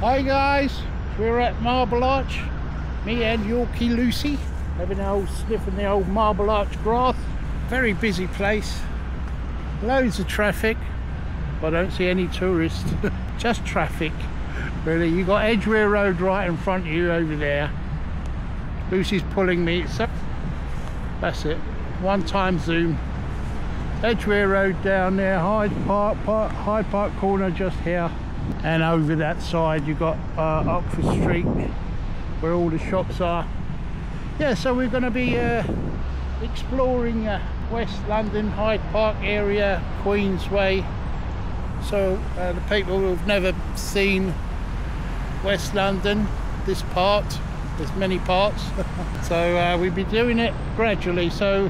Hi guys, we're at Marble Arch, me and Yorkie Lucy, having an old sniff in the old Marble Arch grass. Very busy place, loads of traffic, but I don't see any tourists, just traffic really. You got Edgware Road right in front of you over there. Lucy's pulling me, so that's it, one time zoom. Edgware Road down there, Hyde Park corner just here. And over that side you've got Oxford Street where all the shops are. Yeah, so we're going to be exploring West London, Hyde Park area, Queensway. So the people who've never seen West London, this part, there's many parts. So we'll be doing it gradually. So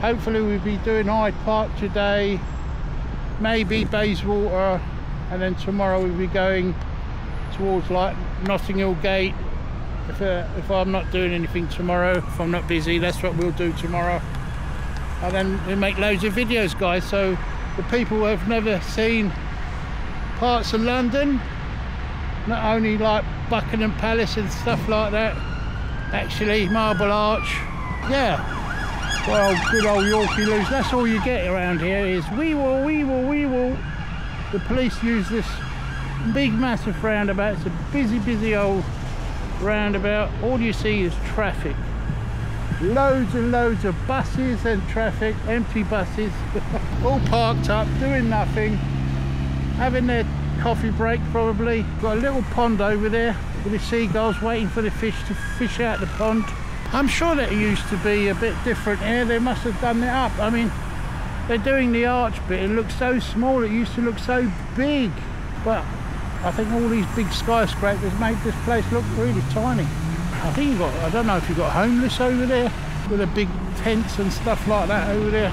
hopefully we'll be doing Hyde Park today, maybe Bayswater, and then tomorrow we'll be going towards like Notting Hill Gate. If I'm not doing anything tomorrow, if I'm not busy, that's what we'll do tomorrow. And then we make loads of videos, guys, so the people who have never seen parts of London, not only like Buckingham Palace and stuff like that, actually Marble Arch, yeah. Well, good old Yorkie loose, that's all you get around here is wee woo, wee woo, wee woo. The police use this big massive roundabout. It's a busy old roundabout. All you see is traffic, loads and loads of buses and traffic, empty buses all parked up doing nothing, having their coffee break probably. Got a little pond over there with the seagulls waiting for the fish to fish out the pond. I'm sure that it used to be a bit different here. They must have done it up. I mean, they're doing the arch bit, it looks so small, it used to look so big, but I think all these big skyscrapers made this place look really tiny. I think you got, I don't know if you've got homeless over there with the big tents and stuff like that over there,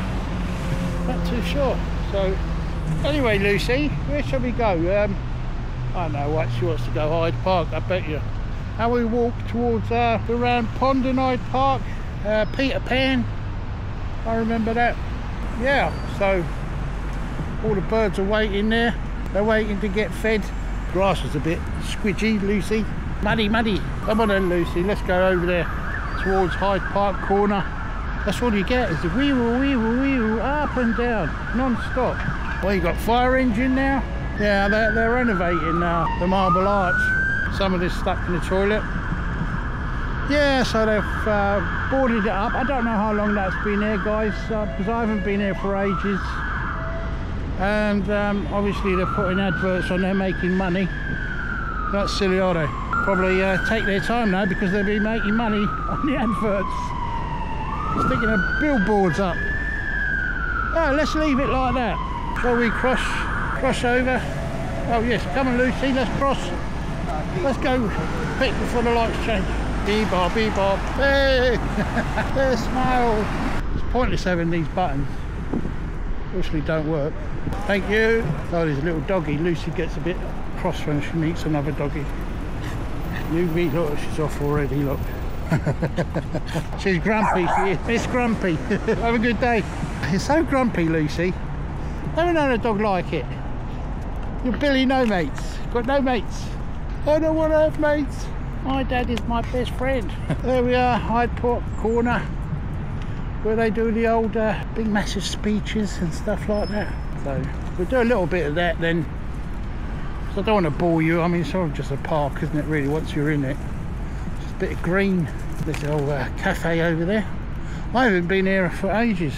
not too sure. So anyway, Lucy, where shall we go? I don't know what, she wants to go Hyde Park, I bet you. And we walk towards the round pond in Hyde Park, Peter Pan, I remember that. Yeah, so all the birds are waiting there. They're waiting to get fed. Grass is a bit squidgy, Lucy. Muddy. Come on then, Lucy. Let's go over there towards Hyde Park corner. That's all you get is the wee-woo, up and down, non-stop. Well, you got fire engine now. Yeah, they're renovating now the Marble Arch. Some of this stuck in the toilet. Yeah, so they've boarded it up. I don't know how long that's been here, guys, because I haven't been here for ages. And obviously they're putting adverts on there, making money. That's silly, are they? Probably take their time now because they'll be making money on the adverts. Sticking the billboards up. Oh, let's leave it like that. Shall we cross over? Oh yes, come on Lucy, let's cross. Let's go quick before the lights change. Bebop, hey! There's smile. It's pointless having these buttons. Obviously don't work. Thank you. Oh, there's a little doggy. Lucy gets a bit cross when she meets another doggy. You meet, look, she's off already, look. She's grumpy, she is. It's grumpy. Have a good day. You're so grumpy, Lucy. Never known a dog like it. You're Billy no mates. Got no mates. I don't want to have mates. My dad is my best friend. There we are, Hyde Park corner, where they do the old big massive speeches and stuff like that. So we'll do a little bit of that then. So I don't want to bore you. I mean, it's sort of just a park, isn't it, really, once you're in it. Just a bit of green. There's an old cafe over there. I haven't been here for ages,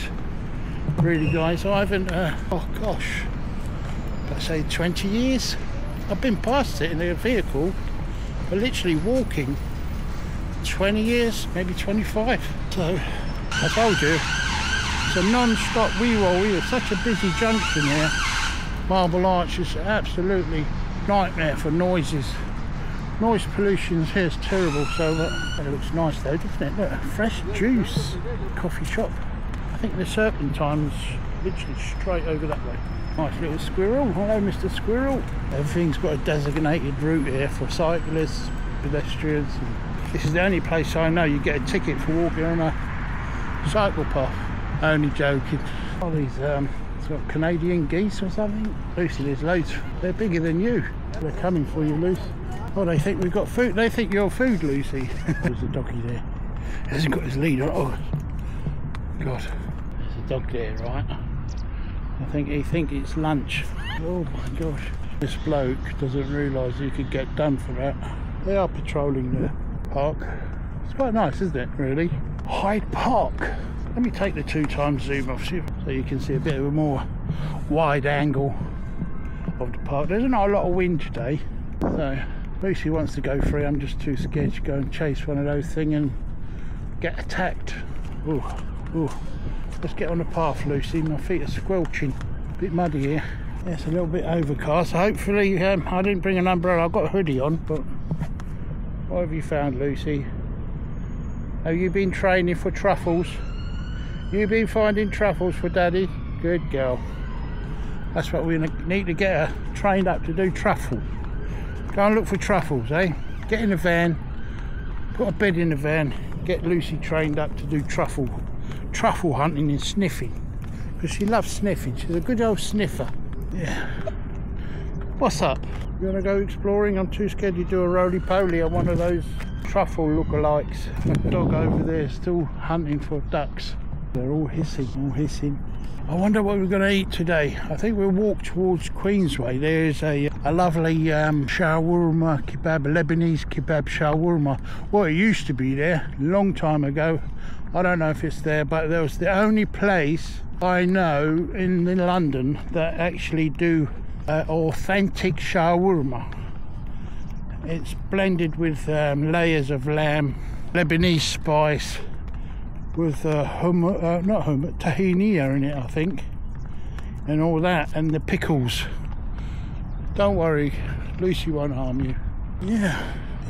really, guys. I haven't, oh gosh, let's say 20 years. I've been past it in a vehicle. We're literally walking 20 years, maybe 25. So I told you, it's a non-stop wee-roll. It's such a busy junction here. Marble Arch is absolutely nightmare for noises. Noise pollution here is terrible. So it looks nice though, doesn't it? Look, fresh juice. Coffee shop. I think the Serpentine's literally straight over that way. Nice little squirrel. Hello, Mr. Squirrel. Everything's got a designated route here for cyclists, pedestrians. And this is the only place I know you get a ticket for walking on a cycle path. Only joking. Oh, these it's got Canadian geese or something. Lucy, there's loads. They're bigger than you. They're coming for you, Lucy. Oh, they think we've got food. They think you're food, Lucy. There's a doggy there. He hasn't got his lead on. Oh, God. There's a dog there, right? I think he thinks it's lunch. Oh, my gosh. This bloke doesn't realise he could get done for that. They are patrolling the park. It's quite nice, isn't it, really? Hyde Park. Let me take the 2x zoom off so you can see a bit of a more wide angle of the park. There's not a lot of wind today, so Lucy wants to go free. I'm just too scared to go and chase one of those things and get attacked. Ooh, ooh. Let's get on the path, Lucy. My feet are squelching. A bit muddy here. Yeah, it's a little bit overcast. Hopefully, I didn't bring an umbrella. I've got a hoodie on, but what have you found, Lucy? Have you been training for truffles? You've been finding truffles for Daddy? Good girl. That's what we need to get her trained up to do, truffle. Go and look for truffles, eh? Get in the van, put a bed in the van, get Lucy trained up to do truffle hunting and sniffing. Because she loves sniffing. She's a good old sniffer. Yeah. What's up? You want to go exploring? I'm too scared to do a roly-poly on one of those truffle lookalikes. That dog over there is still hunting for ducks. They're all hissing, all hissing. I wonder what we're going to eat today. I think we'll walk towards Queensway. There's a lovely shawarma kebab, Lebanese kebab shawarma. Well, it used to be there a long time ago. I don't know if it's there, but there was the only place I know in London that actually do authentic shawarma. It's blended with layers of lamb, Lebanese spice, with tahini in it, I think, and all that, and the pickles. Don't worry, Lucy won't harm you. Yeah,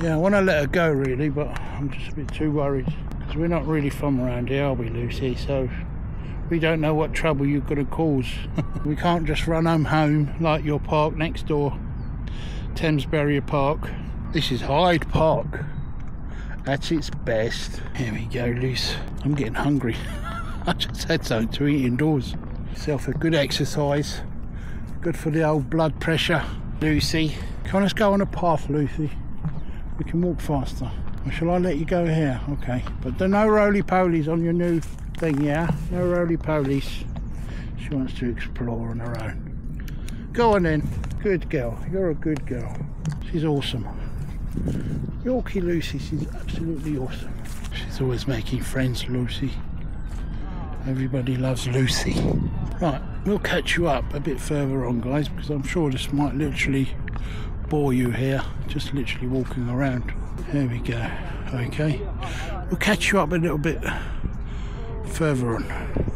I want to let her go really, but I'm just a bit too worried because we're not really from around here, are we, Lucy? So we don't know what trouble you're going to cause. We can't just run home like your park next door, Thamesbury Park. This is Hyde Park at its best. Here we go, Luce. I'm getting hungry. I just had something to eat indoors. Yourself a good exercise. Good for the old blood pressure. Lucy, come on, let's go on a path, Lucy. We can walk faster. Or shall I let you go here? Okay. But there are no roly-polies on your new thing, yeah? No roly-polies. She wants to explore on her own. Go on then. Good girl. You're a good girl. She's awesome. Yorkie Lucy, she's absolutely awesome. She's always making friends, Lucy. Everybody loves Lucy. Right, we'll catch you up a bit further on, guys, because I'm sure this might literally bore you here, just literally walking around. There we go. Okay, we'll catch you up a little bit further on.